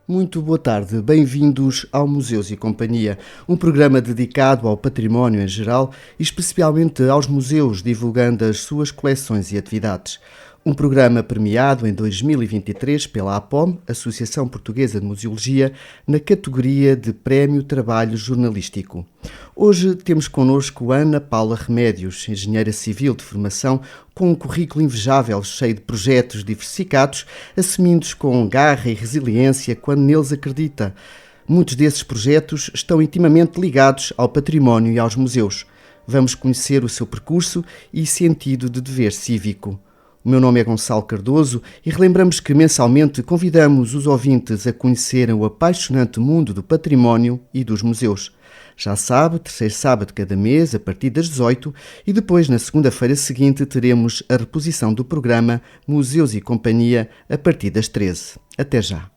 Muito boa tarde, bem-vindos ao Museus e Companhia, um programa dedicado ao património em geral e especialmente aos museus, divulgando as suas coleções e atividades. Um programa premiado em 2023 pela APOM, Associação Portuguesa de Museologia, na categoria de Prémio Trabalho Jornalístico. Hoje temos connosco Ana Paula Remédios, engenheira civil de formação, com um currículo invejável, cheio de projetos diversificados, assumindo-os com garra e resiliência quando neles acredita. Muitos desses projetos estão intimamente ligados ao património e aos museus. Vamos conhecer o seu percurso e sentido de dever cívico. O meu nome é Gonçalo Cardoso e relembramos que mensalmente convidamos os ouvintes a conhecerem o apaixonante mundo do património e dos museus. Já sabe, terceiro sábado de cada mês, a partir das 18, e depois, na segunda-feira seguinte, teremos a reposição do programa Museus e Companhia a partir das 13. Até já!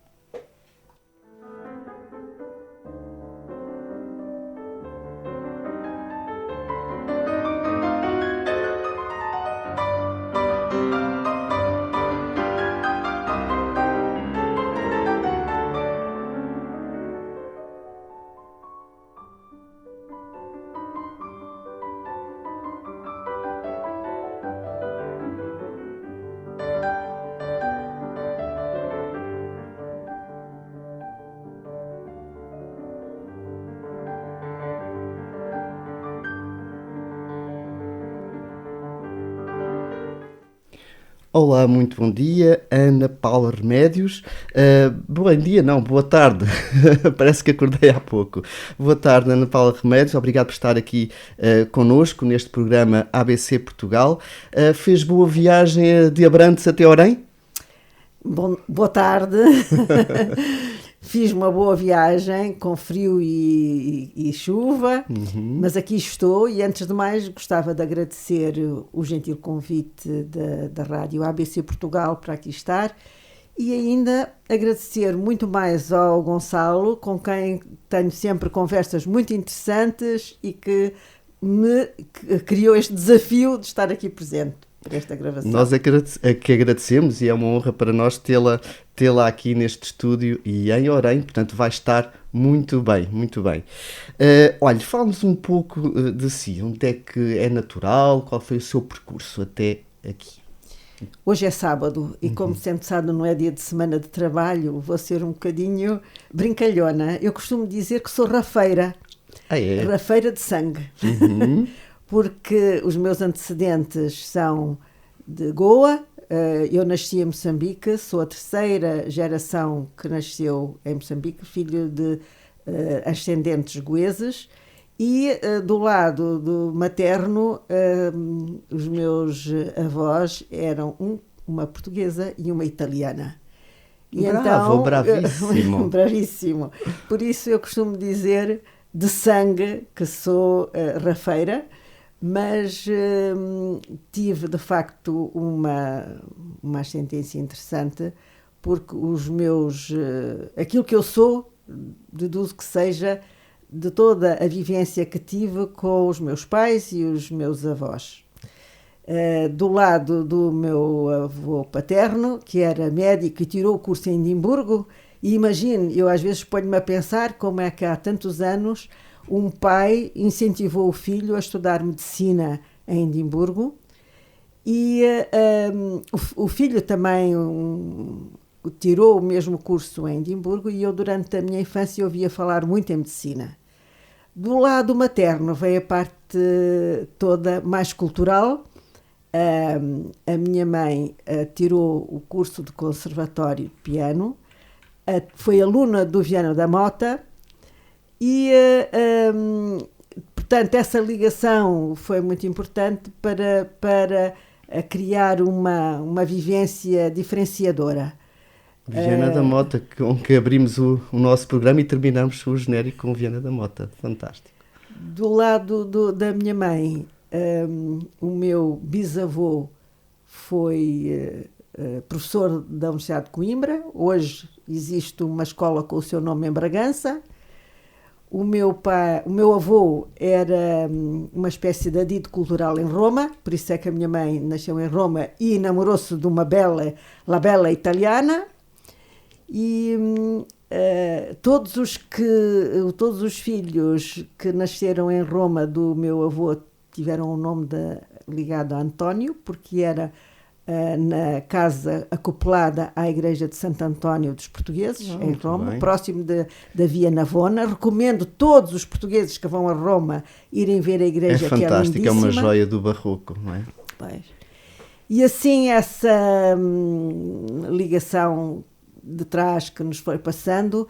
Olá, muito bom dia, Ana Paula Remédios. Bom dia, não, boa tarde. Parece que acordei há pouco. Boa tarde, Ana Paula Remédios. Obrigado por estar aqui connosco neste programa ABC Portugal. Fez boa viagem de Abrantes até Orém? Boa tarde. Fiz uma boa viagem com frio e chuva, mas aqui estou e antes de mais gostava de agradecer o gentil convite da Rádio ABC Portugal para aqui estar e ainda agradecer muito mais ao Gonçalo, com quem tenho sempre conversas muito interessantes e que me criou este desafio de estar aqui presente. Esta gravação. Nós é que agradecemos e é uma honra para nós tê-la aqui neste estúdio e em Orém, portanto vai estar muito bem, muito bem. Olha, fala-nos um pouco de si, onde é que é natural, qual foi o seu percurso até aqui? Hoje é sábado e como sendo sábado não é dia de semana de trabalho, vou ser um bocadinho brincalhona. Eu costumo dizer que sou rafeira, rafeira de sangue. Porque os meus antecedentes são de Goa, eu nasci em Moçambique, sou a terceira geração que nasceu em Moçambique, filho de ascendentes goeses, e do lado do materno, os meus avós eram uma portuguesa e uma italiana. E bravo, então, bravíssimo. Bravíssimo. Por isso eu costumo dizer de sangue que sou rafeira, mas tive de facto uma ascendência interessante, porque aquilo que eu sou, deduzo que seja de toda a vivência que tive com os meus pais e os meus avós. Do lado do meu avô paterno, que era médico e tirou o curso em Edimburgo, e imagine, eu às vezes ponho-me a pensar como é que há tantos anos um pai incentivou o filho a estudar medicina em Edimburgo e o filho também tirou o mesmo curso em Edimburgo e eu durante a minha infância ouvia falar muito em medicina. Do lado materno veio a parte toda mais cultural. A minha mãe tirou o curso de conservatório de piano, foi aluna do Viana da Mota. E, portanto, essa ligação foi muito importante para criar uma vivência diferenciadora. Viana da Mota, com que abrimos o nosso programa e terminamos o genérico com Viana da Mota. Fantástico. Do lado da minha mãe, o meu bisavô foi professor da Universidade de Coimbra. Hoje existe uma escola com o seu nome em Bragança. O meu avô era uma espécie de adido cultural em Roma, por isso é que a minha mãe nasceu em Roma e namorou-se de uma la bella italiana. E todos os filhos que nasceram em Roma do meu avô tiveram o nome ligado a António, porque era na casa acoplada à igreja de Santo António dos Portugueses, em Roma, próximo da Via Navona. Recomendo todos os portugueses que vão a Roma irem ver a igreja, que é lindíssima. É uma joia do barroco, não é? Pois. E assim essa ligação de trás que nos foi passando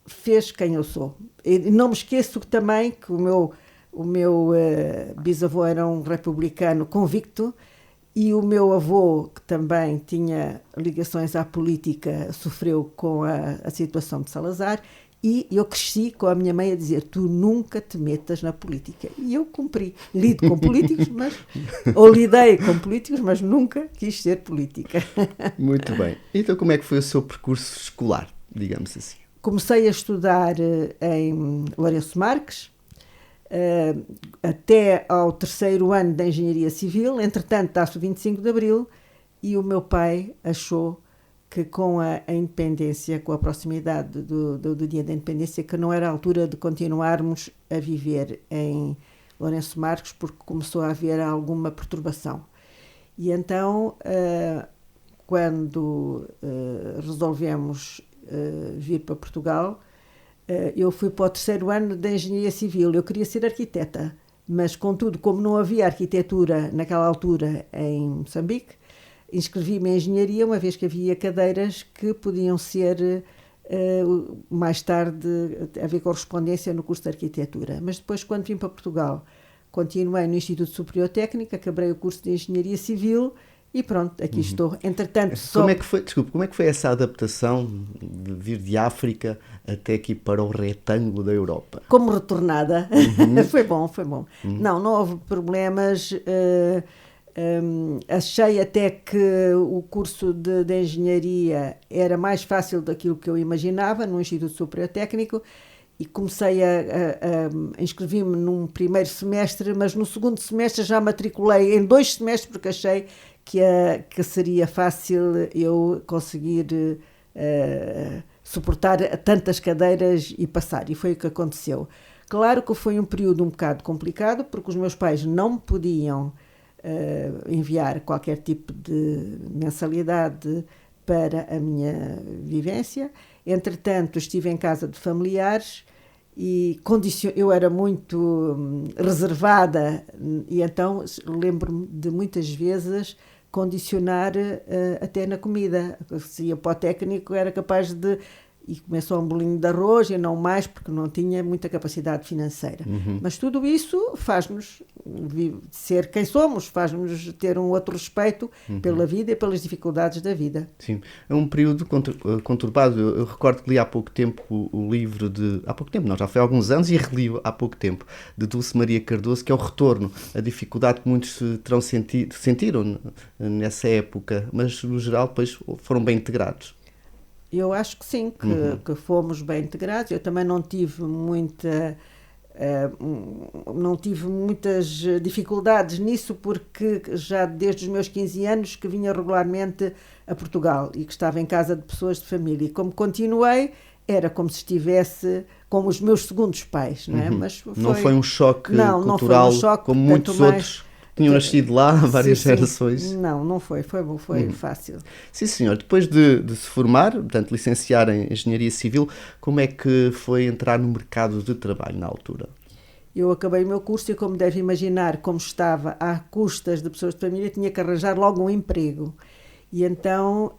fez quem eu sou. E não me esqueço também que o meu bisavô era um republicano convicto, e o meu avô, que também tinha ligações à política, sofreu com a situação de Salazar, e eu cresci com a minha mãe a dizer: tu nunca te metas na política. E eu cumpri. Lido com políticos, ou lidei com políticos, mas nunca quis ser política. Muito bem. Então como é que foi o seu percurso escolar, digamos assim? Comecei a estudar em Lourenço Marques, até ao 3º ano da Engenharia Civil. Entretanto, dá-se o 25 de Abril e o meu pai achou que com a independência, com a proximidade do dia da independência, que não era a altura de continuarmos a viver em Lourenço Marques, porque começou a haver alguma perturbação. E então, quando resolvemos vir para Portugal, eu fui para o 3º ano da Engenharia Civil. Eu queria ser arquiteta, mas contudo, como não havia arquitetura naquela altura em Moçambique, inscrevi-me em Engenharia, uma vez que havia cadeiras que podiam ser mais tarde haver correspondência no curso de Arquitetura. Mas depois, quando vim para Portugal, continuei no Instituto Superior Técnico, acabei o curso de Engenharia Civil e pronto, aqui estou. Entretanto, como é que foi essa adaptação de vir de África até aqui para o retângulo da Europa? Como retornada. Foi bom. Não houve problemas. Achei até que o curso de engenharia era mais fácil daquilo que eu imaginava no Instituto Superior Técnico, e comecei a inscrevi-me num primeiro semestre, mas no segundo semestre já matriculei em 2 semestres, porque achei que seria fácil eu conseguir suportar tantas cadeiras e passar, e foi o que aconteceu. Claro que foi um período um bocado complicado, porque os meus pais não me podiam enviar qualquer tipo de mensalidade para a minha vivência. Entretanto, estive em casa de familiares e eu era muito reservada, e então lembro-me de muitas vezes condicionar até na comida. Se ia para o técnico, era capaz de... E começou um bolinho de arroz e não mais, porque não tinha muita capacidade financeira. Mas tudo isso faz-nos ser quem somos, faz-nos ter um outro respeito pela vida e pelas dificuldades da vida. Sim, é um período conturbado. Eu recordo que li há pouco tempo o livro de... Há pouco tempo, não, já foi há alguns anos, e reli há pouco tempo, de Dulce Maria Cardoso, que é o retorno, a dificuldade que muitos sentiram nessa época, mas no geral depois foram bem integrados. Eu acho que sim, que fomos bem integrados. Eu também não tive muitas dificuldades nisso, porque já desde os meus 15 anos que vinha regularmente a Portugal e que estava em casa de pessoas de família. E como continuei, era como se estivesse com os meus segundos pais, não é? Mas não foi um choque cultural, não foi um choque, como muitos outros tinham nascido lá há várias gerações. Não foi fácil. Sim, senhor. Depois de se formar, portanto, licenciar em Engenharia Civil, como é que foi entrar no mercado de trabalho na altura? Eu acabei o meu curso e, como deve imaginar, como estava à custas de pessoas de família, tinha que arranjar logo um emprego. E então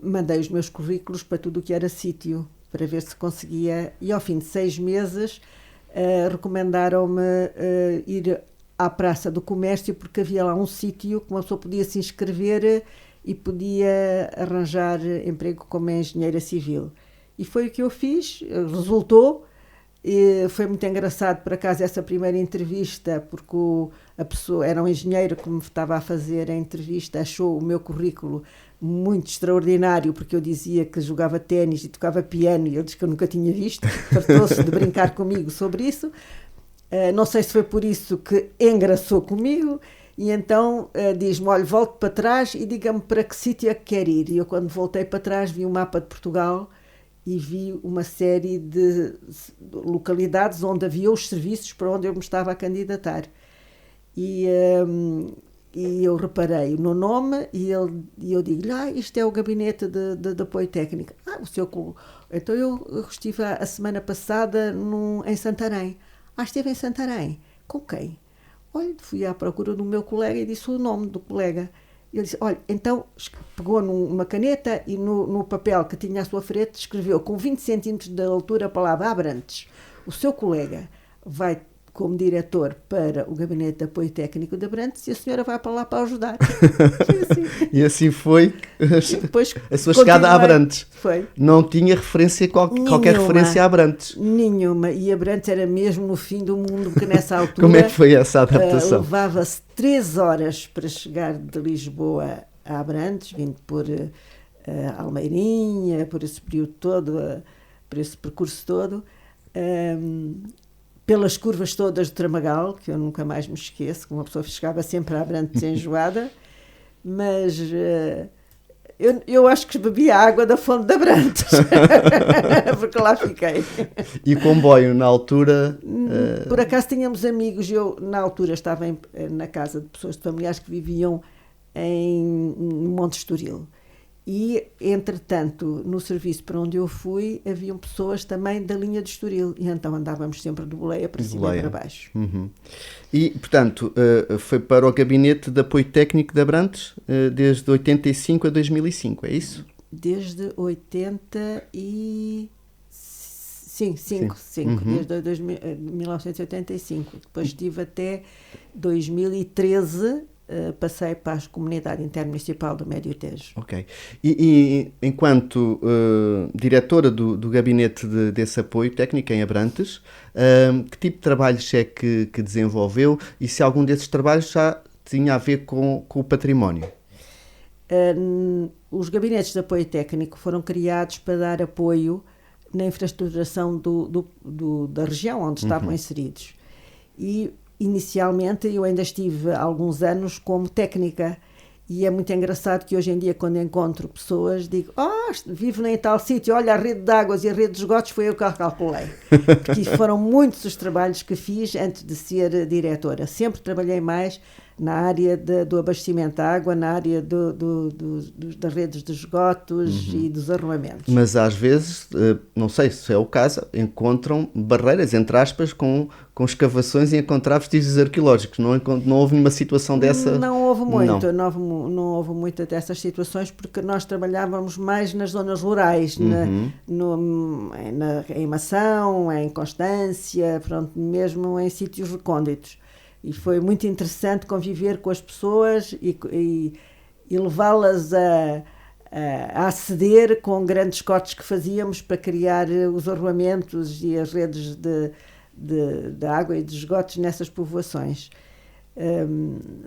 mandei os meus currículos para tudo o que era sítio, para ver se conseguia. E ao fim de 6 meses recomendaram-me ir à Praça do Comércio, porque havia lá um sítio que uma pessoa podia se inscrever e podia arranjar emprego como engenheira civil. E foi o que eu fiz, resultou. E foi muito engraçado, por acaso, essa primeira entrevista, porque a pessoa era um engenheiro que me estava a fazer a entrevista, achou o meu currículo muito extraordinário, porque eu dizia que jogava ténis e tocava piano, e ele disse que eu nunca tinha visto, fartou-se de brincar comigo sobre isso. Não sei se foi por isso que engraçou comigo, e então diz-me: olha, volte para trás e diga-me para que sítio é que quer ir. E eu, quando voltei para trás, vi um mapa de Portugal e vi uma série de localidades onde havia os serviços para onde eu me estava a candidatar. E eu reparei no nome e eu digo-lhe, isto é o gabinete de apoio técnico. Então eu estive a semana passada em Santarém. Esteve em Santarém. Com quem? Olha, fui à procura do meu colega e disse o nome do colega. Ele disse, olha, então pegou numa caneta e no papel que tinha à sua frente escreveu com 20 centímetros de altura a palavra Abrantes. O seu colega vai como diretor para o Gabinete de Apoio Técnico de Abrantes e a senhora vai para lá para ajudar. Assim. E assim foi a sua chegada a Abrantes. Foi. Não tinha referência, qualquer referência a Abrantes. Nenhuma. E Abrantes era mesmo no fim do mundo, porque nessa altura... Como é que foi essa adaptação? Levava-se 3 horas para chegar de Lisboa a Abrantes, vindo por Almeirinha, por esse período todo, por esse percurso todo... pelas curvas todas do Tramagal, que eu nunca mais me esqueço, que uma pessoa chegava sempre a Abrantes enjoada, mas eu acho que bebia água da fonte de Abrantes, porque lá fiquei. E comboio, na altura... Por acaso tínhamos amigos, eu na altura estava na casa de pessoas de familiares que viviam em Monte Estoril. E, entretanto, no serviço para onde eu fui, haviam pessoas também da linha de Estoril. E então andávamos sempre de boleia para cima e para baixo. Uhum. E, portanto, foi para o Gabinete de Apoio Técnico de Abrantes desde 85 a 2005, é isso? Desde 80 e... Sim. Uhum. Desde 1985. Depois estive até 2013... passei para a Comunidade Intermunicipal do Médio Tejo. Ok. E enquanto diretora do gabinete desse apoio técnico em Abrantes, que tipo de trabalhos é que desenvolveu e se algum desses trabalhos já tinha a ver com o património? Os gabinetes de apoio técnico foram criados para dar apoio na infraestruturação da região onde estavam inseridos. E inicialmente eu ainda estive há alguns anos como técnica e é muito engraçado que hoje em dia quando encontro pessoas digo, vivo em tal sítio, olha a rede de águas e a rede de esgotos foi eu que a calculei, porque foram muitos os trabalhos que fiz antes de ser diretora. Sempre trabalhei mais na área do abastecimento de água, na área das redes de esgotos e dos arruamentos. Mas às vezes, não sei se é o caso, encontram barreiras, entre aspas, com escavações e encontrar vestígios arqueológicos. Não houve nenhuma situação dessa? Não houve muito, não houve muita dessas situações, porque nós trabalhávamos mais nas zonas rurais, em Mação, em Constância, pronto, mesmo em sítios recônditos. E foi muito interessante conviver com as pessoas e levá-las a aceder com grandes cortes que fazíamos para criar os arruamentos e as redes de água e de esgotos nessas povoações.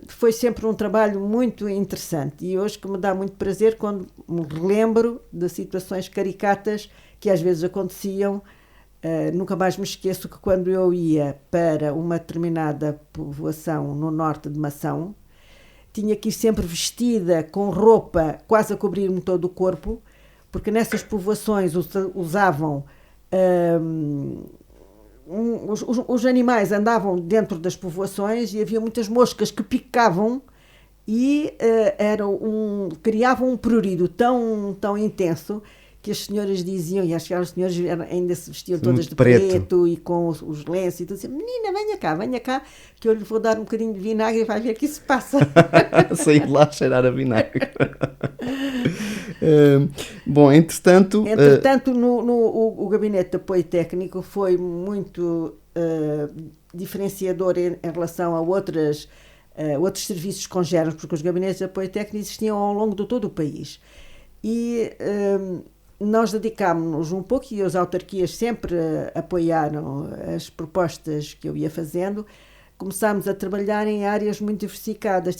Foi sempre um trabalho muito interessante e hoje que me dá muito prazer quando me relembro de situações caricatas que às vezes aconteciam. Nunca mais me esqueço que quando eu ia para uma determinada povoação no norte de Mação, tinha que ir sempre vestida com roupa quase a cobrir-me todo o corpo, porque nessas povoações usavam... os animais andavam dentro das povoações e havia muitas moscas que picavam e criavam um prurido tão intenso que as senhoras diziam, e acho que as senhoras ainda se vestiam todas de preto e com os lenços e tudo assim, menina, venha cá, que eu lhe vou dar um bocadinho de vinagre e vai ver que isso passa. Saí lá a cheirar a vinagre. Bom, entretanto... o Gabinete de Apoio Técnico foi muito diferenciador em relação a outros serviços congêneros, porque os gabinetes de apoio técnico existiam ao longo de todo o país. E nós dedicámos-nos um pouco, e as autarquias sempre apoiaram as propostas que eu ia fazendo. Começámos a trabalhar em áreas muito diversificadas.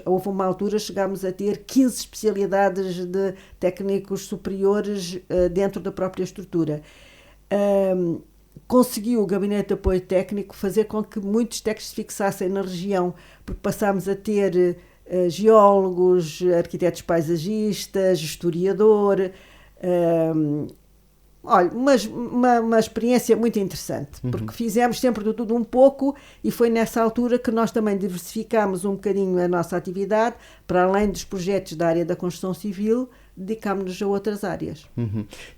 Houve uma altura, chegámos a ter 15 especialidades de técnicos superiores dentro da própria estrutura. Conseguiu o Gabinete de Apoio Técnico fazer com que muitos técnicos se fixassem na região, porque passámos a ter geólogos, arquitetos paisagistas, historiador, Olha, uma experiência muito interessante, porque fizemos sempre de tudo um pouco e foi nessa altura que nós também diversificámos um bocadinho a nossa atividade, para além dos projetos da área da construção civil, dedicámos-nos a outras áreas.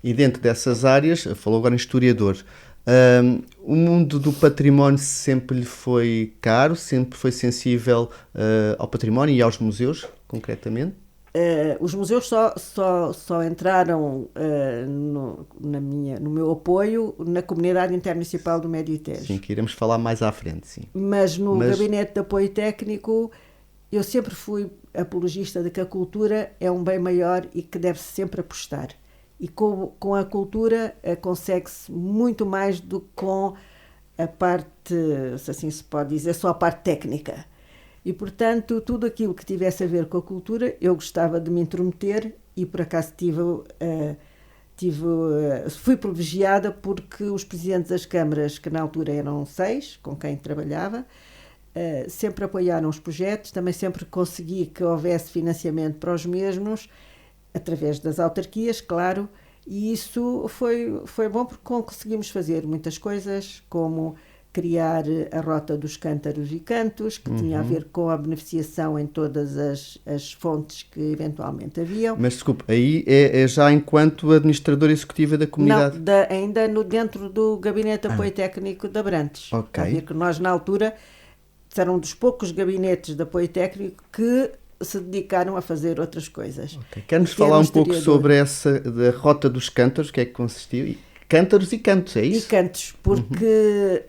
E dentro dessas áreas, falou agora em historiador, o mundo do património sempre lhe foi caro, sempre foi sensível ao património e aos museus, concretamente? Os museus só entraram no meu apoio na Comunidade Intermunicipal do Médio Tejo. Sim, que iremos falar mais à frente, sim. Mas no Gabinete de Apoio Técnico eu sempre fui apologista de que a cultura é um bem maior e que deve-se sempre apostar. E com a cultura consegue-se muito mais do que com a parte, se assim se pode dizer, só a parte técnica. E, portanto, tudo aquilo que tivesse a ver com a cultura, eu gostava de me intrometer e, por acaso, fui privilegiada porque os presidentes das câmaras, que na altura eram 6, com quem trabalhava, sempre apoiaram os projetos, também sempre consegui que houvesse financiamento para os mesmos, através das autarquias, claro, e isso foi bom porque conseguimos fazer muitas coisas, como criar a Rota dos Cântaros e Cantos, que tinha a ver com a beneficiação em todas as fontes que eventualmente haviam. Mas, desculpe, aí é já enquanto administradora executiva da comunidade? Não, ainda dentro do Gabinete de Apoio Técnico de Abrantes. Ok. A ver que nós, na altura, eram um dos poucos gabinetes de apoio técnico que se dedicaram a fazer outras coisas. Okay. Quer-nos falar um pouco sobre essa da Rota dos Cântaros, que é que consistiu? Cântaros e cantos, é isso? E cantos, porque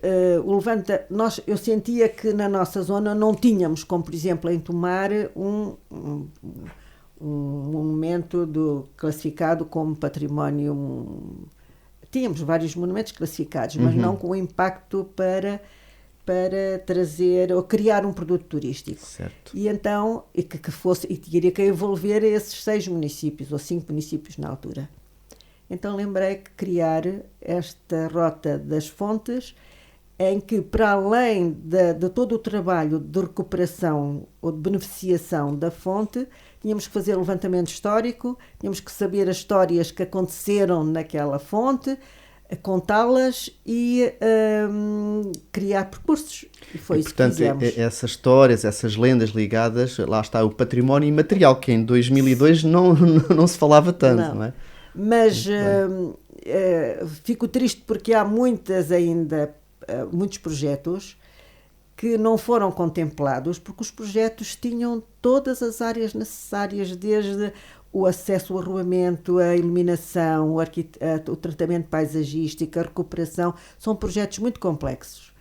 eu sentia que na nossa zona não tínhamos, como por exemplo em Tomar, um monumento classificado como património. Tínhamos vários monumentos classificados, mas não com impacto para trazer ou criar um produto turístico. Certo. E então, teria que envolver esses 6 municípios, ou 5 municípios na altura. Então lembrei que criar esta Rota das Fontes, em que, para além de todo o trabalho de recuperação ou de beneficiação da fonte, tínhamos que fazer levantamento histórico, tínhamos que saber as histórias que aconteceram naquela fonte, contá-las e criar percursos. E foi isso portanto, que fizemos. Essas histórias, essas lendas ligadas, lá está o património imaterial, que em 2002 não se falava tanto, não é? Mas fico triste porque há muitos projetos que não foram contemplados, porque os projetos tinham todas as áreas necessárias, desde o acesso ao arruamento, a iluminação, o tratamento paisagístico, a recuperação. São projetos muito complexos.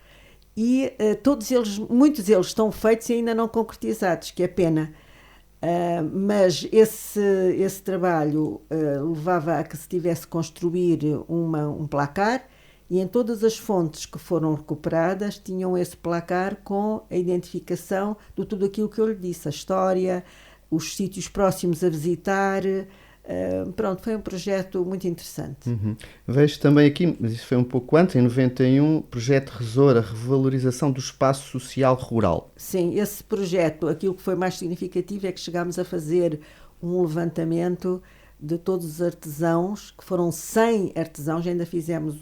E muitos deles estão feitos e ainda não concretizados, que é pena. Mas esse trabalho levava a que se tivesse que construir um placar, e em todas as fontes que foram recuperadas tinham esse placar com a identificação de tudo aquilo que eu lhe disse, a história, os sítios próximos a visitar. Pronto, foi um projeto muito interessante. Vejo também aqui, mas isso foi um pouco antes, em 91, projeto Resoura, revalorização do espaço social rural. Sim, esse projeto, aquilo que foi mais significativo é que chegámos a fazer um levantamento de todos os artesãos, que foram 100 artesãos, ainda fizemos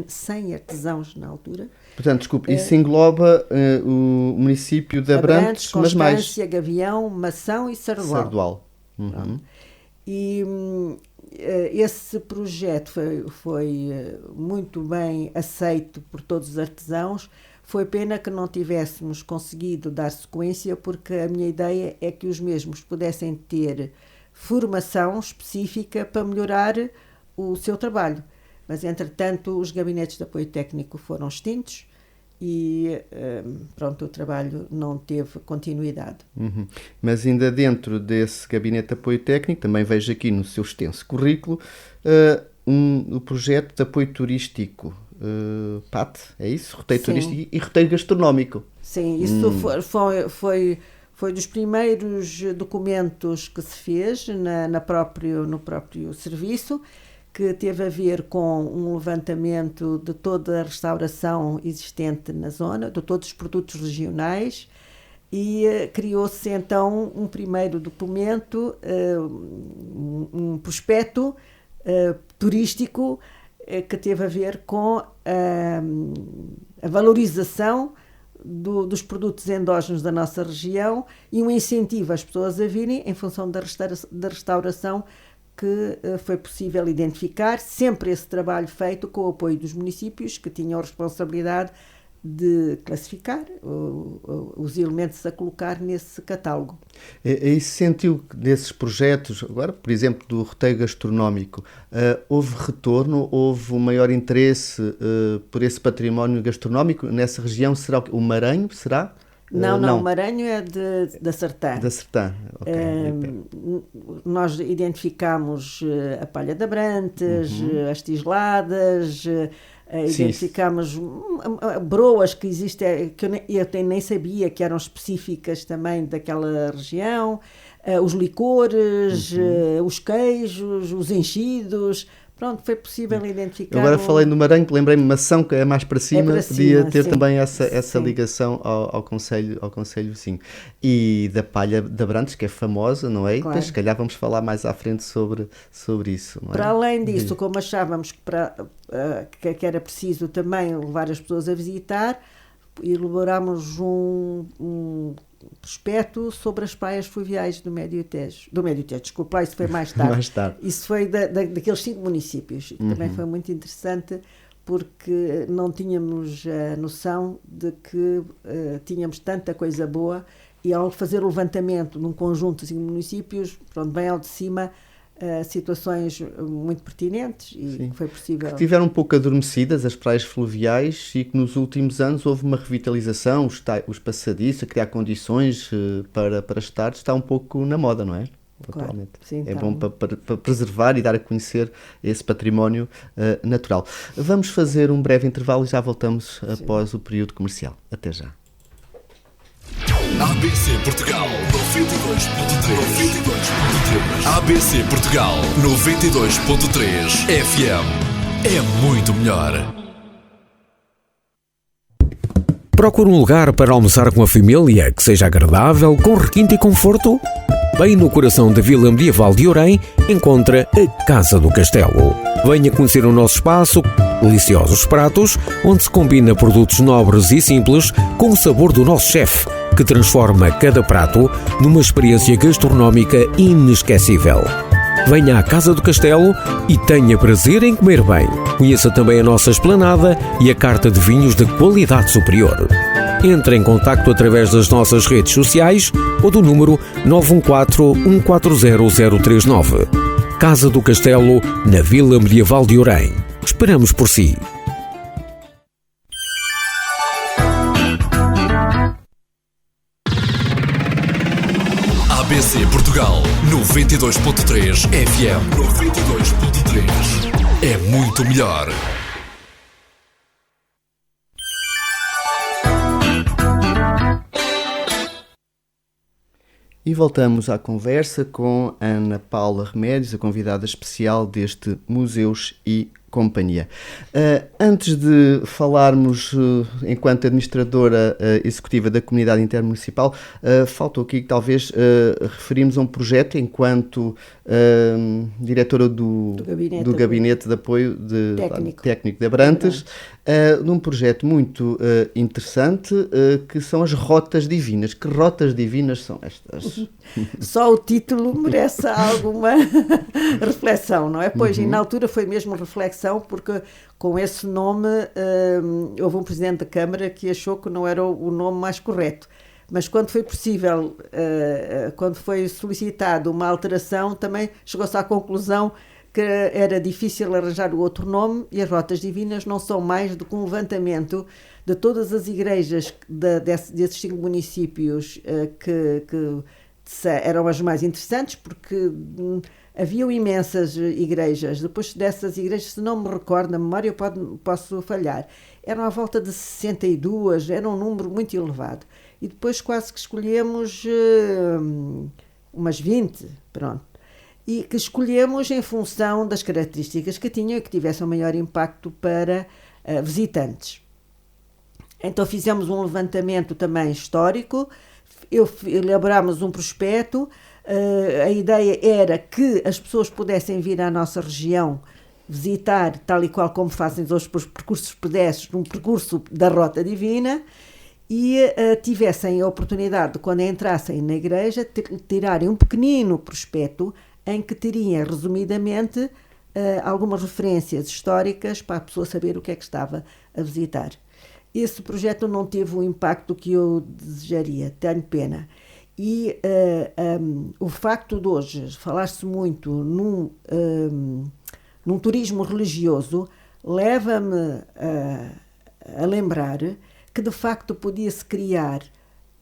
100 artesãos na altura. Portanto, desculpe, isso engloba o município de Abrantes, mas mais... Constância, Gavião, Mação e Sardual. E esse projeto foi muito bem aceito por todos os artesãos. Foi pena que não tivéssemos conseguido dar sequência, porque a minha ideia é que os mesmos pudessem ter formação específica para melhorar o seu trabalho. Mas, entretanto, os gabinetes de apoio técnico foram extintos e pronto, o trabalho não teve continuidade. Mas ainda dentro desse gabinete de apoio técnico, também vejo aqui no seu extenso currículo o projeto de apoio turístico, PAT, é isso? Roteiro turístico e roteiro gastronómico. Sim, isso foi dos primeiros documentos que se fez no próprio serviço, que teve a ver com um levantamento de toda a restauração existente na zona, de todos os produtos regionais, e criou-se então um primeiro documento, um prospecto turístico, que teve a ver com a valorização dos produtos endógenos da nossa região e um incentivo às pessoas a virem em função da restauração que foi possível identificar, sempre esse trabalho feito com o apoio dos municípios que tinham a responsabilidade de classificar os elementos a colocar nesse catálogo. E sentiu que nesses projetos, agora, por exemplo, do roteiro gastronómico, houve retorno, houve um maior interesse por esse património gastronómico nessa região? Será o Maranhão? Será? Não, o Maranhão é da Sertã. Da Sertã, ok. Nós identificámos a palha de Abrantes, as tisladas, identificámos broas que existem, que eu nem sabia que eram específicas também daquela região, os licores, os queijos, os enchidos. Pronto, foi possível identificar. Agora falei no Maranhão, lembrei-me Mação, que é mais para cima, podia ter também essa sim. ligação ao concelho vizinho. E da palha de Abrantes, que é famosa, não é? Claro. Se calhar vamos falar mais à frente sobre isso. Não é? Para além disso, como achávamos que era preciso também levar as pessoas a visitar, elaborámos um prospecto sobre as praias fluviais do Médio Tejo, desculpa lá, isso foi mais tarde. Isso foi daqueles 5 municípios, também foi muito interessante porque não tínhamos a noção de que tínhamos tanta coisa boa e ao fazer o levantamento num conjunto de 5 municípios, pronto, bem ao de cima, situações muito pertinentes e que foi possível. Que tiveram um pouco adormecidas as praias fluviais e que nos últimos anos houve uma revitalização, os passadiços, a criar condições para estar, está um pouco na moda, não é? Atualmente. Claro, sim, é bom para preservar e dar a conhecer esse património natural. Vamos fazer um breve intervalo e já voltamos após o período comercial. Até já. ABC Portugal 92.3 ABC Portugal 92.3 FM é muito melhor. Procura um lugar para almoçar com a família que seja agradável, com requinte e conforto? Bem no coração da Vila Medieval de Orém encontra a Casa do Castelo. Venha conhecer o nosso espaço, deliciosos pratos, onde se combina produtos nobres e simples com o sabor do nosso chefe, que transforma cada prato numa experiência gastronómica inesquecível. Venha à Casa do Castelo e tenha prazer em comer bem. Conheça também a nossa esplanada e a carta de vinhos de qualidade superior. Entre em contacto através das nossas redes sociais ou do número 914-140-039. Casa do Castelo, na Vila Medieval de Orém. Esperamos por si. ABC Portugal 92.3 FM 92.3 é muito melhor. E voltamos à conversa com Ana Paula Remédios, a convidada especial deste Museus e Companhia. Antes de falarmos enquanto administradora executiva da Comunidade Intermunicipal, faltou aqui talvez referirmos a um projeto enquanto diretora do Gabinete de Apoio Técnico de Abrantes, num projeto muito interessante que são as Rotas Divinas. Que rotas divinas são estas? Só o título merece alguma reflexão, não é? Pois, e na altura foi mesmo reflexão, porque com esse nome houve um presidente da Câmara que achou que não era o nome mais correto. Mas quando foi possível, quando foi solicitado uma alteração, também chegou-se à conclusão que era difícil arranjar o outro nome, e as Rotas Divinas não são mais do que um levantamento de todas as igrejas desses 5 municípios que eram as mais interessantes, porque haviam imensas igrejas. Depois dessas igrejas, se não me recordo, na memória eu posso falhar, eram à volta de 62, era um número muito elevado. E depois quase que escolhemos umas 20, pronto. E que escolhemos em função das características que tinham e que tivessem um maior impacto para visitantes. Então fizemos um levantamento também histórico, elaborámos um prospecto. A ideia era que as pessoas pudessem vir à nossa região visitar, tal e qual como fazem os percursos pedestres, num percurso da Rota Divina, e tivessem a oportunidade de, quando entrassem na igreja, tirarem um pequenino prospecto em que teriam, resumidamente, algumas referências históricas para a pessoa saber o que é que estava a visitar. Esse projeto não teve o impacto que eu desejaria, tenho pena. E o facto de hoje falar-se muito num turismo religioso leva-me a lembrar que, de facto, podia-se criar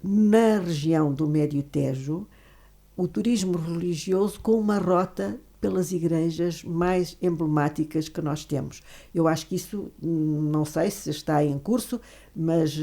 na região do Médio Tejo o turismo religioso com uma rota pelas igrejas mais emblemáticas que nós temos. Eu acho que isso, não sei se está em curso, mas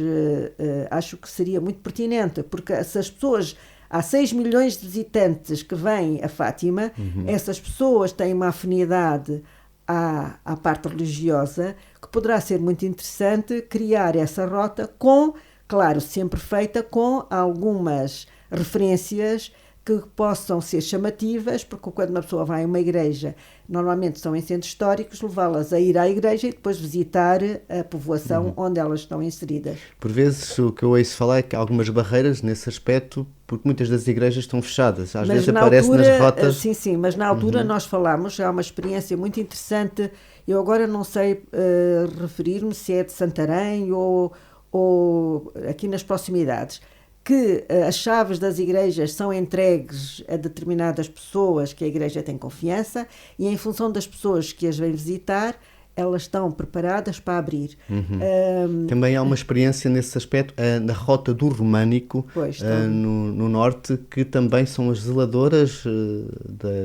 acho que seria muito pertinente, porque se as pessoas, há 6 milhões de visitantes que vêm a Fátima, essas pessoas têm uma afinidade à parte religiosa, que poderá ser muito interessante criar essa rota com, claro, sempre feita com algumas referências que possam ser chamativas, porque quando uma pessoa vai a uma igreja, normalmente são em centros históricos, levá-las a ir à igreja e depois visitar a povoação onde elas estão inseridas. Por vezes o que eu ouço falar é que há algumas barreiras nesse aspecto, porque muitas das igrejas estão fechadas. Às vezes aparece nas rotas... Sim, mas na altura nós falámos, há uma experiência muito interessante, eu agora não sei referir-me se é de Santarém ou aqui nas proximidades, que as chaves das igrejas são entregues a determinadas pessoas que a igreja tem confiança e, em função das pessoas que as vêm visitar, elas estão preparadas para abrir. Também há uma experiência nesse aspecto na Rota do Românico, no norte, que também são as zeladoras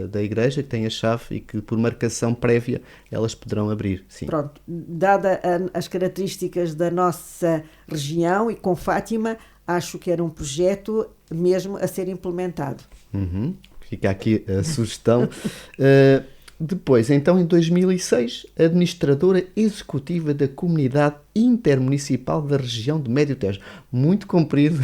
da igreja, que têm a chave e que, por marcação prévia, elas poderão abrir. Sim. Pronto, dada as características da nossa região e com Fátima, acho que era um projeto mesmo a ser implementado. Fica aqui a sugestão. Depois, então, em 2006, administradora executiva da Comunidade Intermunicipal da Região do Médio Tejo. Muito comprido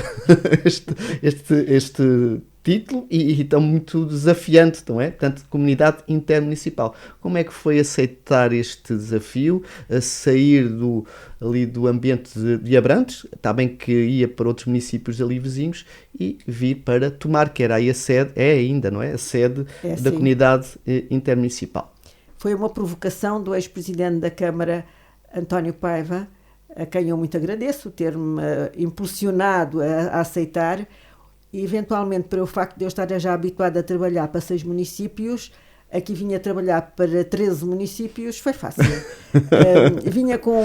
este título e tão muito desafiante, não é? Portanto, Comunidade Intermunicipal. Como é que foi aceitar este desafio, a sair do ambiente de Abrantes, está bem que ia para outros municípios ali vizinhos, e vir para Tomar, que era aí a sede, é ainda, não é? A sede da Comunidade Intermunicipal. Foi uma provocação do ex-presidente da Câmara, António Paiva, a quem eu muito agradeço ter-me impulsionado a aceitar. E, eventualmente, para o facto de eu estar já habituada a trabalhar para 6 municípios, aqui vinha trabalhar para 13 municípios, foi fácil. Vinha com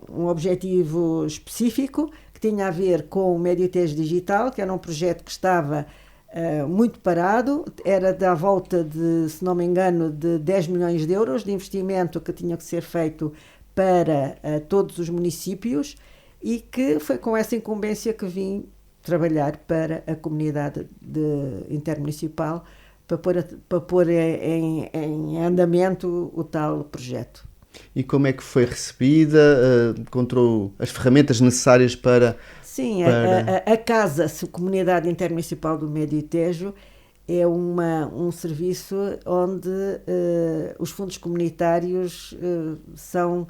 um objetivo específico, que tinha a ver com o Médio Tejo Digital, que era um projeto que estava muito parado, era da volta de, se não me engano, de 10 milhões de euros de investimento que tinha que ser feito para todos os municípios, e que foi com essa incumbência que vim trabalhar para a comunidade intermunicipal para pôr em andamento o tal projeto. E como é que foi recebida? Encontrou as ferramentas necessárias para... Sim, a Casa Comunidade Intermunicipal do Médio Tejo é um serviço onde os fundos comunitários são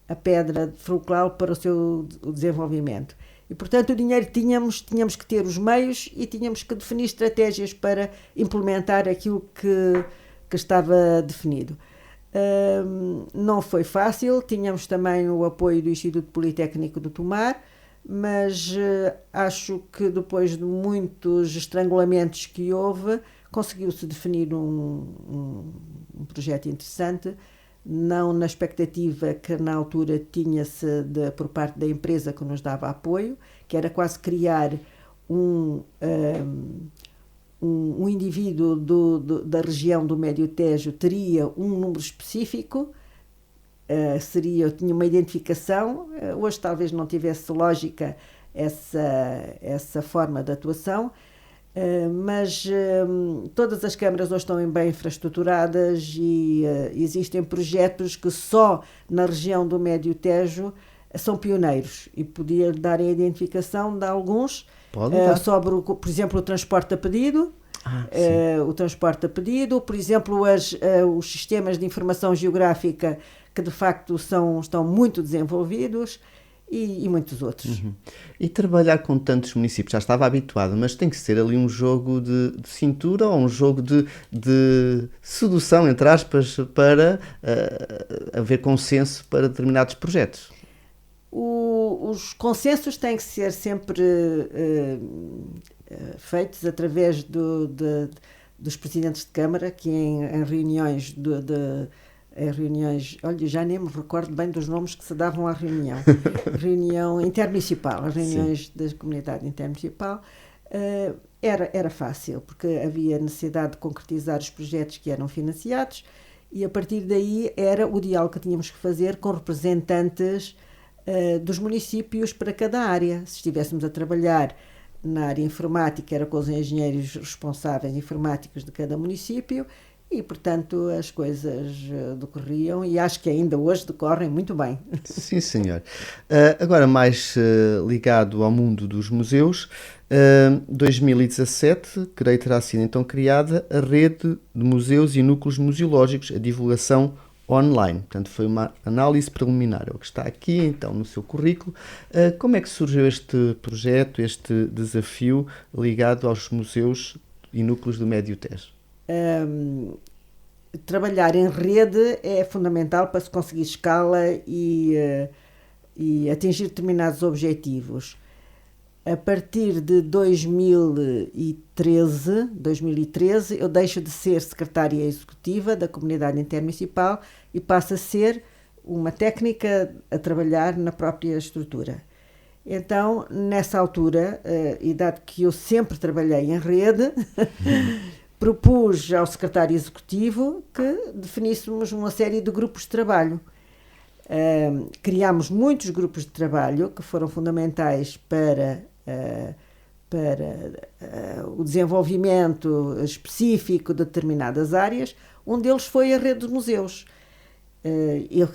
a pedra fulcral para o seu desenvolvimento. E, portanto, o dinheiro tínhamos que ter os meios e tínhamos que definir estratégias para implementar aquilo que estava definido. Não foi fácil, tínhamos também o apoio do Instituto Politécnico de Tomar, mas acho que depois de muitos estrangulamentos que houve, conseguiu-se definir um projeto interessante, não na expectativa que na altura tinha-se por parte da empresa que nos dava apoio, que era quase criar um indivíduo da região do Médio Tejo, teria um número específico, tinha uma identificação. Hoje talvez não tivesse lógica essa forma de atuação, mas todas as câmaras hoje estão bem infraestruturadas e existem projetos que só na região do Médio Tejo são pioneiros, e podia dar a identificação de alguns sobre, por exemplo, o transporte a pedido. o transporte a pedido, por exemplo, os sistemas de informação geográfica que de facto estão muito desenvolvidos e muitos outros. E trabalhar com tantos municípios, já estava habituado, mas tem que ser ali um jogo de cintura ou um jogo de sedução, entre aspas, para haver consenso para determinados projetos? Os consensos têm que ser sempre feitos através dos presidentes de Câmara, que em reuniões olha, já nem me recordo bem dos nomes que se davam à reunião intermunicipal, as reuniões da comunidade intermunicipal, era fácil, porque havia necessidade de concretizar os projetos que eram financiados e a partir daí era o diálogo que tínhamos que fazer com representantes dos municípios para cada área. Se estivéssemos a trabalhar na área informática, era com os engenheiros responsáveis informáticos de cada município e, portanto, as coisas decorriam e acho que ainda hoje decorrem muito bem. Sim, senhor. Agora, mais ligado ao mundo dos museus, 2017, creio terá sido então criada a rede de museus e núcleos museológicos, a divulgação online. Portanto, foi uma análise preliminar, é o que está aqui então no seu currículo. Como é que surgiu este projeto, este desafio ligado aos museus e núcleos do Médio Tejo? Trabalhar em rede é fundamental para se conseguir escala e atingir determinados objetivos. A partir de 2013, eu deixo de ser secretária executiva da comunidade intermunicipal e passo a ser uma técnica a trabalhar na própria estrutura. Então, nessa altura, e dado que eu sempre trabalhei em rede, propus ao secretário executivo que definíssemos uma série de grupos de trabalho. Criámos muitos grupos de trabalho que foram fundamentais para o desenvolvimento específico de determinadas áreas. Um deles foi a rede dos museus.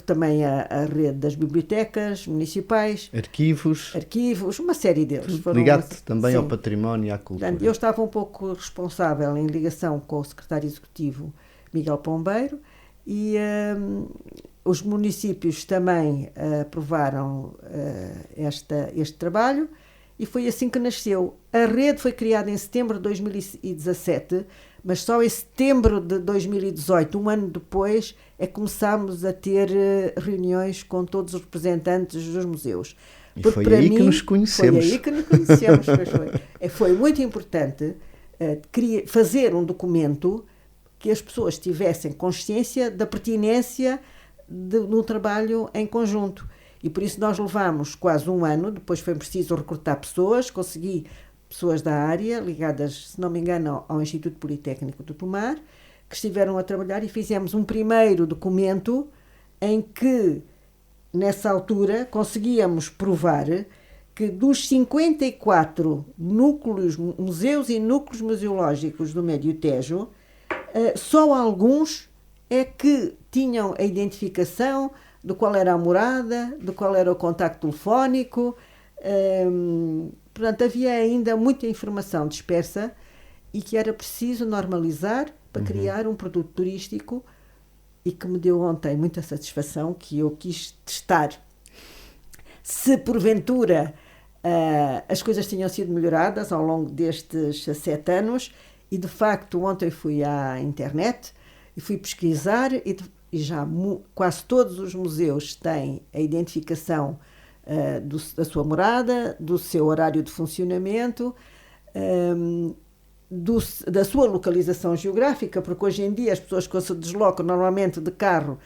Também a rede das bibliotecas municipais. Arquivos, uma série deles. Ligado também ao património e à cultura. Portanto, eu estava um pouco responsável em ligação com o secretário executivo Miguel Pombeiro e os municípios também aprovaram este trabalho e foi assim que nasceu. A rede foi criada em setembro de 2017, mas só em setembro de 2018, um ano depois, é que começámos a ter reuniões com todos os representantes dos museus. E porque foi aí que nos conhecemos. Foi aí que nos conhecemos. Foi muito importante fazer um documento que as pessoas tivessem consciência da pertinência de um trabalho em conjunto. E por isso nós levámos quase um ano, depois foi preciso recrutar pessoas, consegui pessoas da área, ligadas, se não me engano, ao Instituto Politécnico do Tomar, que estiveram a trabalhar e fizemos um primeiro documento em que, nessa altura, conseguíamos provar que dos 54 museus e núcleos museológicos do Médio Tejo, só alguns é que tinham a identificação de qual era a morada, de qual era o contacto telefónico. Portanto, havia ainda muita informação dispersa e que era preciso normalizar para criar um produto turístico e que me deu ontem muita satisfação, que eu quis testar. Se porventura as coisas tinham sido melhoradas ao longo destes 7 anos e de facto ontem fui à internet e fui pesquisar e já quase todos os museus têm a identificação da sua morada, do seu horário de funcionamento, da sua localização geográfica, porque hoje em dia as pessoas que se deslocam normalmente de carro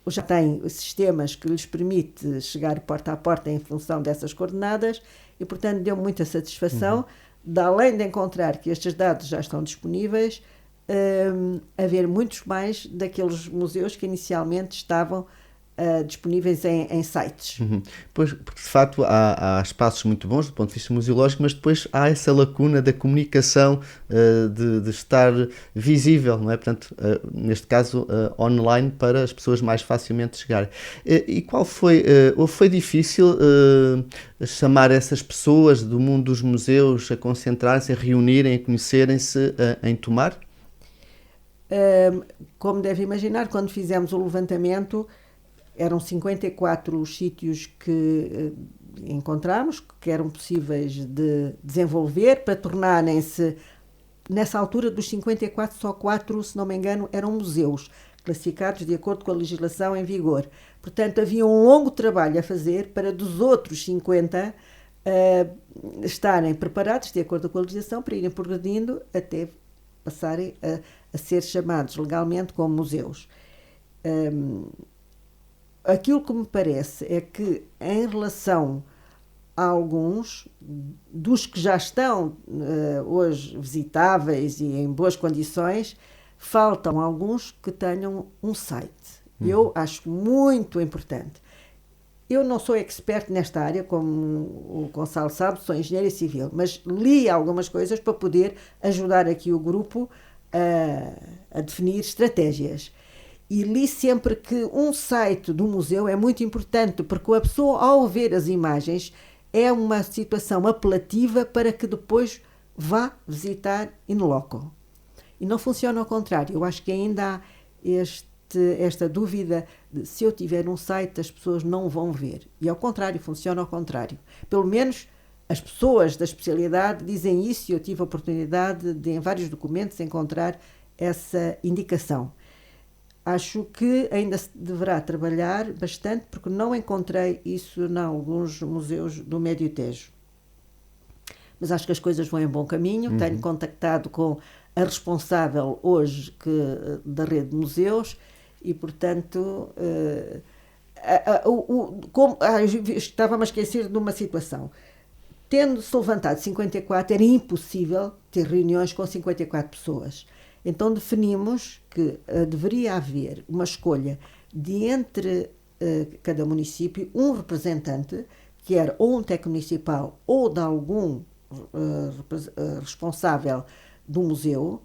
já têm sistemas que lhes permite chegar porta a porta em função dessas coordenadas e, portanto, deu muita satisfação, de além de encontrar que estes dados já estão disponíveis, haver muitos mais daqueles museus que inicialmente estavam disponíveis em sites. Pois, porque de facto há espaços muito bons do ponto de vista museológico, mas depois há essa lacuna da comunicação, de estar visível, não é? Portanto, neste caso online, para as pessoas mais facilmente chegarem. E qual foi difícil chamar essas pessoas do mundo dos museus a concentrarem-se, a reunirem, a conhecerem-se em Tomar? Como deve imaginar, quando fizemos o levantamento, eram 54 os sítios que encontramos, que eram possíveis de desenvolver para tornarem-se, nessa altura dos 54, só 4, se não me engano, eram museus, classificados de acordo com a legislação em vigor. Portanto, havia um longo trabalho a fazer para dos outros 50 estarem preparados, de acordo com a legislação, para irem progredindo até passarem a ser chamados legalmente como museus. Aquilo que me parece é que, em relação a alguns dos que já estão hoje visitáveis e em boas condições, faltam alguns que tenham um site. Eu acho muito importante. Eu não sou expert nesta área, como o Gonçalo sabe, sou engenheira civil, mas li algumas coisas para poder ajudar aqui o grupo a definir estratégias. E li sempre que um site do museu é muito importante, porque a pessoa, ao ver as imagens, é uma situação apelativa para que depois vá visitar in loco. E não funciona ao contrário. Eu acho que ainda há esta dúvida de se eu tiver um site, as pessoas não vão ver. E ao contrário, funciona ao contrário. Pelo menos as pessoas da especialidade dizem isso, e eu tive a oportunidade de, em vários documentos, encontrar essa indicação. Acho que ainda se deverá trabalhar bastante, porque não encontrei isso em alguns museus do Médio Tejo. Mas acho que as coisas vão em bom caminho. Tenho contactado com a responsável hoje da rede de museus e, portanto, estava-me a esquecer de uma situação. Tendo-se levantado 54, era impossível ter reuniões com 54 pessoas. Então definimos que deveria haver uma escolha de entre cada município um representante, que era ou um técnico municipal ou de algum responsável do museu.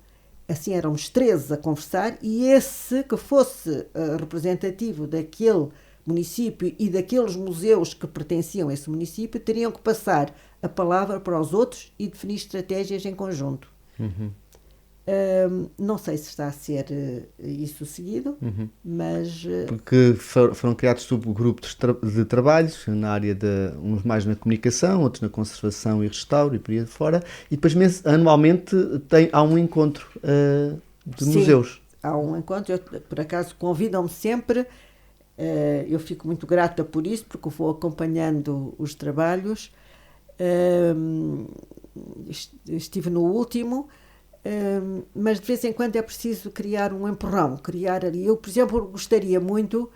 Assim éramos 13 a conversar, e esse que fosse representativo daquele município e daqueles museus que pertenciam a esse município teriam que passar a palavra para os outros e definir estratégias em conjunto. Não sei se está a ser isso seguido, mas... Porque foram criados subgrupos de trabalhos na área uns mais na comunicação, outros na conservação e restauro e por aí fora, e depois anualmente há um encontro de museus. Há um encontro, por acaso convidam-me sempre, eu fico muito grata por isso, porque eu vou acompanhando os trabalhos. Estive no último, mas de vez em quando é preciso criar um empurrão, criar ali. Eu, por exemplo, gostaria muito,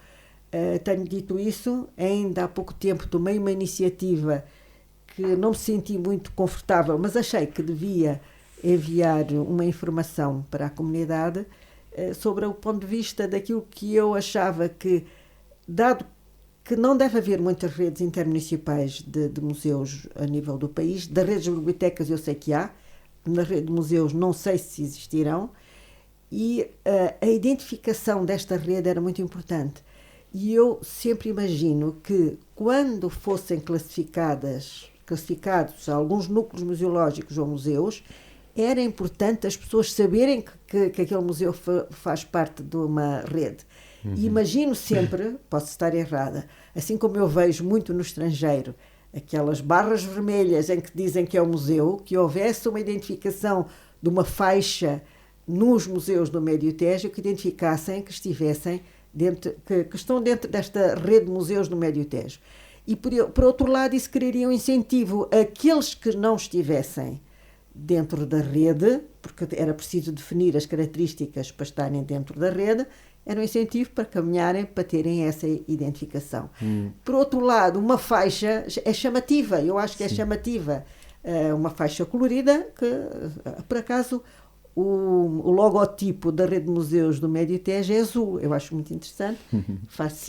tenho dito isso, ainda há pouco tempo tomei uma iniciativa que não me senti muito confortável, mas achei que devia enviar uma informação para a comunidade sobre o ponto de vista daquilo que eu achava que, dado que não deve haver muitas redes intermunicipais de museus a nível do país, das redes de bibliotecas eu sei que há, na rede de museus não sei se existirão, e a identificação desta rede era muito importante. E eu sempre imagino que, quando fossem classificados alguns núcleos museológicos ou museus, era importante as pessoas saberem que aquele museu faz parte de uma rede. E imagino sempre, posso estar errada, assim como eu vejo muito no estrangeiro, aquelas barras vermelhas em que dizem que é um museu, que houvesse uma identificação de uma faixa nos museus do Médio Tejo que identificassem que estivessem que estão dentro desta rede de museus do Médio Tejo. E, por outro lado, isso criaria um incentivo àqueles que não estivessem dentro da rede, porque era preciso definir as características para estarem dentro da rede, era um incentivo para caminharem, para terem essa identificação. Por outro lado, uma faixa é chamativa, eu acho que é chamativa. Uma faixa colorida que, por acaso, o logotipo da rede de museus do Médio Tejo é azul. Eu acho muito interessante.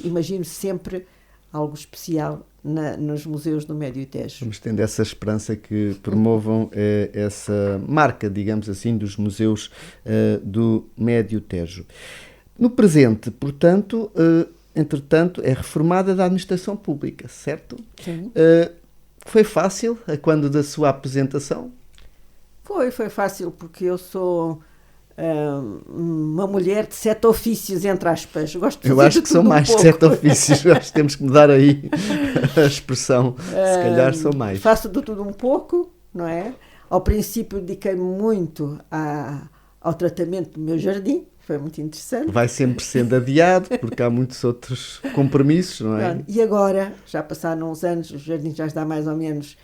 Imagino sempre algo especial nos museus do Médio Tejo. Vamos tendo essa esperança que promovam essa marca, digamos assim, dos museus do Médio Tejo. No presente, portanto, entretanto, é reformada da administração pública, certo? Sim. Foi fácil a quando da sua apresentação? Foi fácil, porque eu sou uma mulher de 7 ofícios, entre aspas. Gosto de Eu fazer acho de que são tudo um mais de pouco. 7 ofícios. Acho que temos que mudar aí a expressão. Se calhar são mais. Faço de tudo um pouco, não é? Ao princípio dediquei-me muito ao tratamento do meu jardim. Foi muito interessante. Vai sempre sendo adiado, porque há muitos outros compromissos, não é? E agora, já passaram uns anos, o jardim já está mais ou menos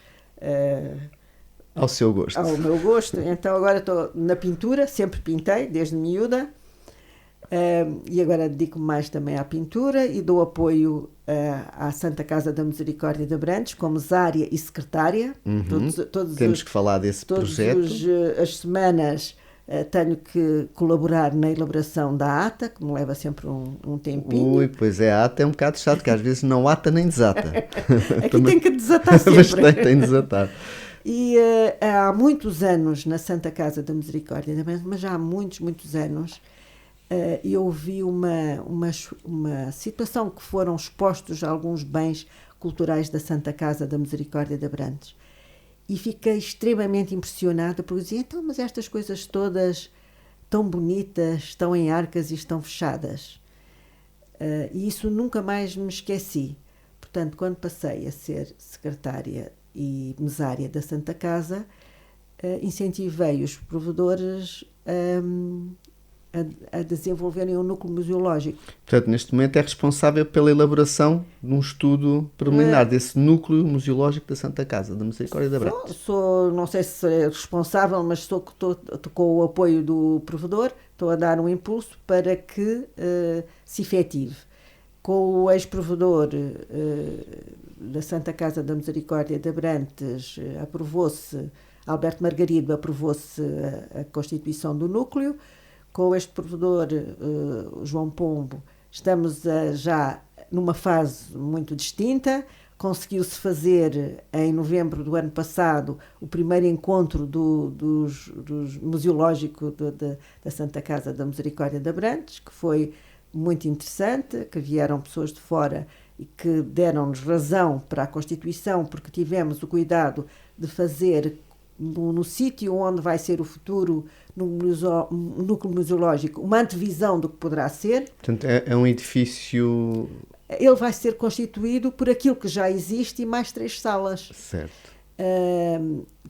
Ao seu gosto. ao meu gosto. Então agora estou na pintura, sempre pintei, desde miúda. E agora dedico-me mais também à pintura e dou apoio à Santa Casa da Misericórdia de Abrantes, como mesária e secretária. Temos que falar desse projeto. As semanas tenho que colaborar na elaboração da ata, que me leva sempre um tempinho. Ui, pois é, a ata é um bocado chato, que às vezes não ata nem desata. Aqui tem que desatar sempre. Mas tem de desatar. E há muitos anos na Santa Casa da Misericórdia, mas já há muitos anos, eu vi uma situação que foram expostos alguns bens culturais da Santa Casa da Misericórdia de Abrantes. E fiquei extremamente impressionada, porque dizia, então, mas estas coisas todas tão bonitas, estão em arcas e estão fechadas. E isso nunca mais me esqueci. Portanto, quando passei a ser secretária e mesária da Santa Casa, incentivei os provedores a desenvolverem um núcleo museológico. Portanto, neste momento é responsável pela elaboração de um estudo preliminar desse núcleo museológico da Santa Casa da Misericórdia de Abrantes. Sou, não sei se serei responsável, mas estou com o apoio do provedor, estou a dar um impulso para que se efetive. Com o ex-provedor da Santa Casa da Misericórdia de Abrantes, Alberto Margarido, aprovou-se a constituição do núcleo. Com este provedor, João Pombo, estamos já numa fase muito distinta. Conseguiu-se fazer, em novembro do ano passado, o primeiro encontro dos museológico da Santa Casa da Misericórdia de Abrantes, que foi muito interessante, que vieram pessoas de fora e que deram-nos razão para a Constituição, porque tivemos o cuidado de fazer no sítio onde vai ser o futuro núcleo museológico uma antevisão do que poderá ser. Portanto, é um edifício... Ele vai ser constituído por aquilo que já existe e mais 3 salas. Certo.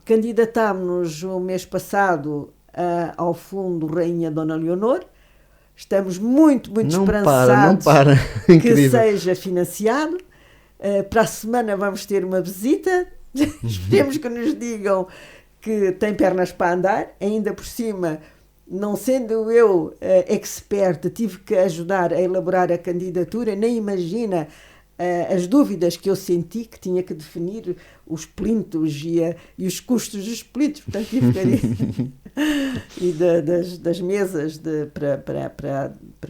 Candidatámos-nos o mês passado ao Fundo Rainha Dona Leonor. Estamos muito esperançados que Incrível. seja financiado. Para a semana vamos ter uma visita. Esperemos que nos digam que tem pernas para andar. Ainda por cima, não sendo eu expert, tive que ajudar a elaborar a candidatura. Nem imagina as dúvidas que eu senti, que tinha que definir os plintos e os custos dos plintos. Portanto, tive que e das mesas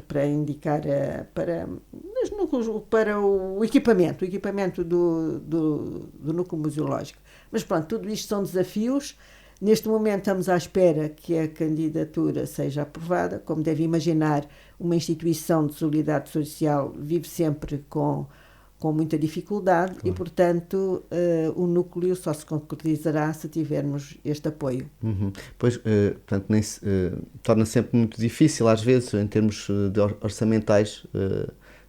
para indicar para o equipamento do núcleo museológico. Mas pronto, tudo isto são desafios. Neste momento estamos à espera que a candidatura seja aprovada. Como deve imaginar, uma instituição de solidariedade social vive sempre com muita dificuldade. Claro. E, portanto, o núcleo só se concretizará se tivermos este apoio. Pois, portanto, torna sempre muito difícil, às vezes, em termos orçamentais,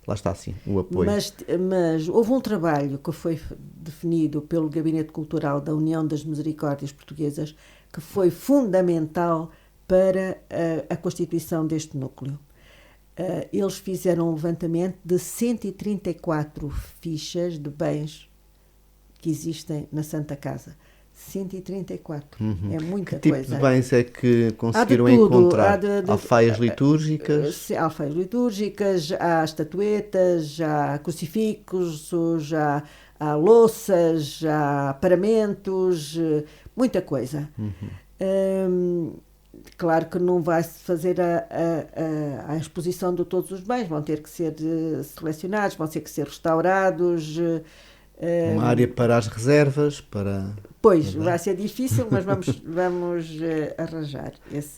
lá está, sim, o apoio. Mas houve um trabalho que foi definido pelo Gabinete Cultural da União das Misericórdias Portuguesas que foi fundamental para a constituição deste núcleo. Eles fizeram um levantamento de 134 fichas de bens que existem na Santa Casa. 134. É muita coisa. Que tipo de bens é que conseguiram encontrar? Alfaias litúrgicas? Alfaias litúrgicas, há estatuetas, há crucifixos, há louças, há paramentos, muita coisa. Claro que não vai-se fazer a exposição de todos os bens, vão ter que ser selecionados, vão ter que ser restaurados. Uma área para as reservas, para... Pois, vai ser difícil, mas vamos arranjar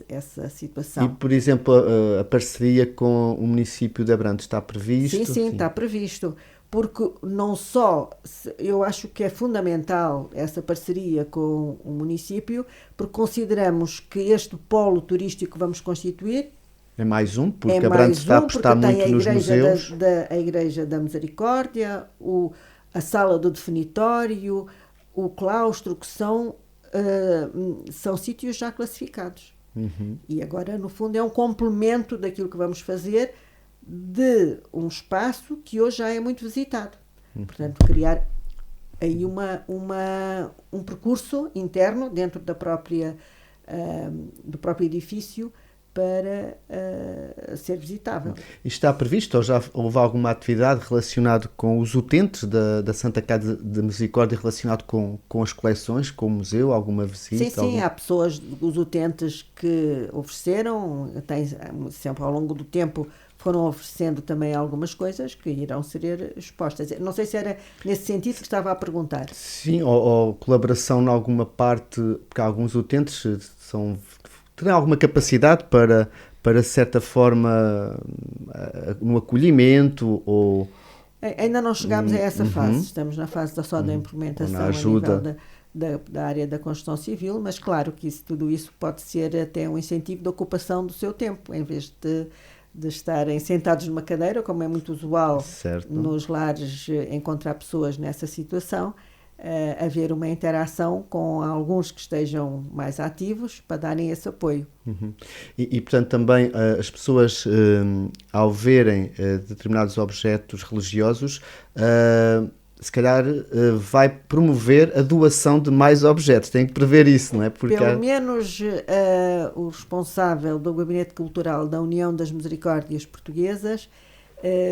essa situação. E, por exemplo, a parceria com o município de Abrantes está previsto? Sim, está previsto. Porque não só, eu acho que é fundamental essa parceria com o município, porque consideramos que este polo turístico que vamos constituir é mais um, porque Abrantes está a apostar muito nos museus. A Igreja da Misericórdia, a Sala do Definitório, o claustro, que são sítios já classificados. Uhum. E agora, no fundo, é um complemento daquilo que vamos fazer de um espaço que hoje já é muito visitado. Uhum. Portanto, criar aí um percurso interno dentro do próprio edifício para ser visitável. E está previsto, ou já houve alguma atividade relacionada com os utentes da Santa Casa de Misericórdia, relacionado com as coleções, com o museu, alguma visita? Sim, há pessoas, os utentes que ofereceram, sempre ao longo do tempo foram oferecendo também algumas coisas que irão ser expostas. Não sei se era nesse sentido que estava a perguntar. Sim, ou colaboração em alguma parte, porque alguns utentes terem alguma capacidade para de certa forma, no acolhimento ou... Ainda não chegámos a essa fase, estamos na fase da implementação na ajuda. A nível da área da construção civil, mas claro que tudo isso pode ser até um incentivo de ocupação do seu tempo, em vez de estarem sentados numa cadeira, como é muito usual nos lares encontrar pessoas nessa situação, haver uma interação com alguns que estejam mais ativos para darem esse apoio. Uhum. E, portanto, também as pessoas, ao verem determinados objetos religiosos, se calhar vai promover a doação de mais objetos. Tem que prever isso, não é? Porque pelo menos o responsável do Gabinete Cultural da União das Misericórdias Portuguesas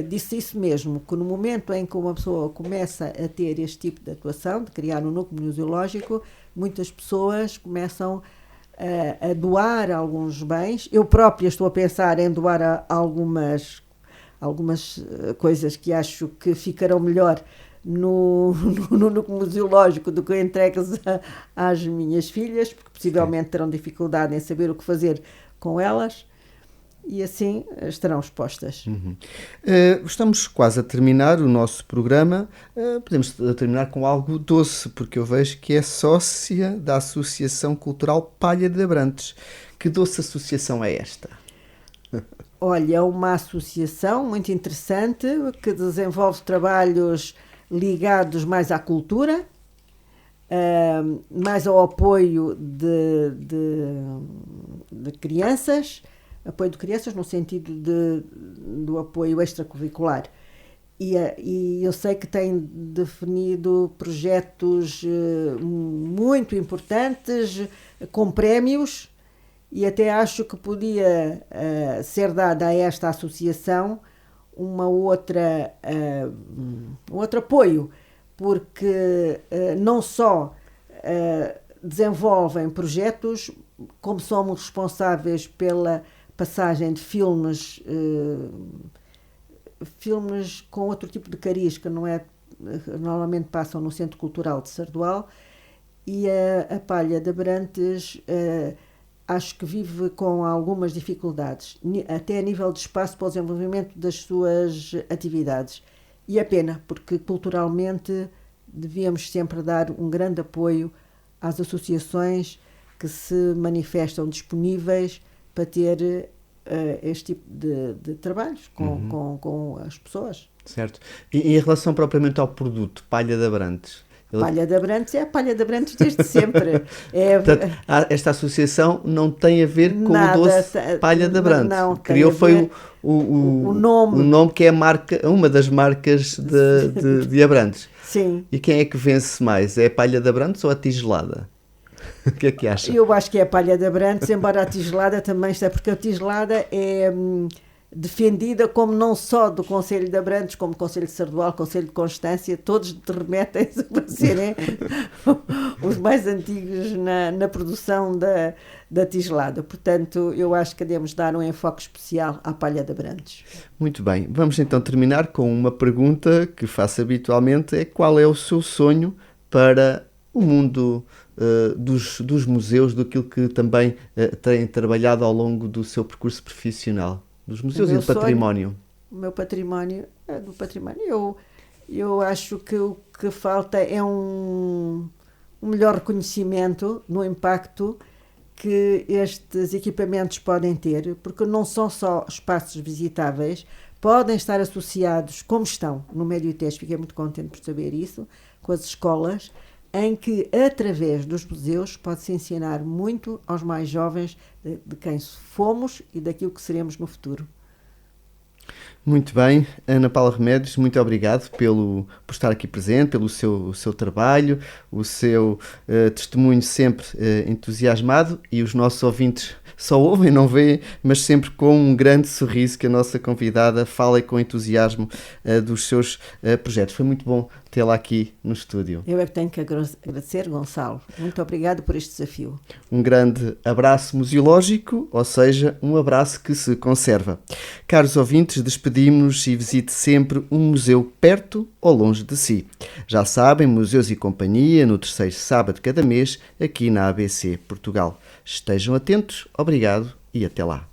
disse isso mesmo, que no momento em que uma pessoa começa a ter este tipo de atuação, de criar um núcleo museológico, muitas pessoas começam a doar alguns bens. Eu própria estou a pensar em doar algumas coisas que acho que ficarão melhor no núcleo museológico do que entregues às minhas filhas, porque possivelmente terão dificuldade em saber o que fazer com elas. E assim estarão expostas. Uhum. Estamos quase a terminar o nosso programa. Podemos terminar com algo doce, porque eu vejo que é sócia da Associação Cultural Palha de Abrantes. Que doce associação é esta? Olha, é uma associação muito interessante que desenvolve trabalhos ligados mais à cultura, mais ao apoio de crianças, apoio de crianças no sentido do apoio extracurricular. E eu sei que tem definido projetos muito importantes, com prémios, e até acho que podia ser dada a esta associação um outro apoio, porque não só desenvolvem projetos, como somos responsáveis pela passagem de filmes com outro tipo de cariz, que não é, normalmente passam no Centro Cultural de Sardual, e a Palha de Abrantes acho que vive com algumas dificuldades, até a nível de espaço para o desenvolvimento das suas atividades. E é pena, porque culturalmente devíamos sempre dar um grande apoio às associações que se manifestam disponíveis para ter este tipo de trabalhos com as pessoas. Certo. E em relação propriamente ao produto, Palha de Abrantes? Palha de Abrantes é a Palha de Abrantes desde sempre. Portanto, esta associação não tem a ver com o doce Palha de Abrantes. Não, criou foi o nome que é a marca, uma das marcas de Abrantes. Sim. E quem é que vence mais? É a Palha de Abrantes ou a tigelada? O que é que acha? Eu acho que é a Palha de Abrantes, embora a tigelada também está, porque a tigelada defendida, como não só do Conselho de Abrantes, como do Conselho de Sardual, Conselho de Constância, todos remetem-se para serem os mais antigos na produção da tigelada. Portanto, eu acho que devemos dar um enfoque especial à palha de Abrantes. Muito bem, vamos então terminar com uma pergunta que faço habitualmente, é qual é o seu sonho para o mundo dos museus, daquilo que também tem trabalhado ao longo do seu percurso profissional, dos museus e do património? O meu património, do património, eu acho que o que falta é um melhor reconhecimento no impacto que estes equipamentos podem ter, porque não são só espaços visitáveis, podem estar associados, como estão no Médio ITES, fiquei muito contente por saber isso, com as escolas, em que, através dos museus, pode-se ensinar muito aos mais jovens de quem fomos e daquilo que seremos no futuro. Muito bem, Ana Paula Remédios, muito obrigado por estar aqui presente, pelo seu trabalho, o seu testemunho sempre entusiasmado, e os nossos ouvintes só ouvem, não veem, mas sempre com um grande sorriso que a nossa convidada fala com entusiasmo dos seus projetos. Foi muito bom tê-la aqui no estúdio. Eu é que tenho que agradecer, Gonçalo. Muito obrigado por este desafio. Um grande abraço museológico, ou seja, um abraço que se conserva. Caros ouvintes, despedimos-nos e visite sempre um museu perto ou longe de si. Já sabem, Museus e Companhia, no terceiro sábado de cada mês, aqui na ABC Portugal. Estejam atentos, obrigado e até lá.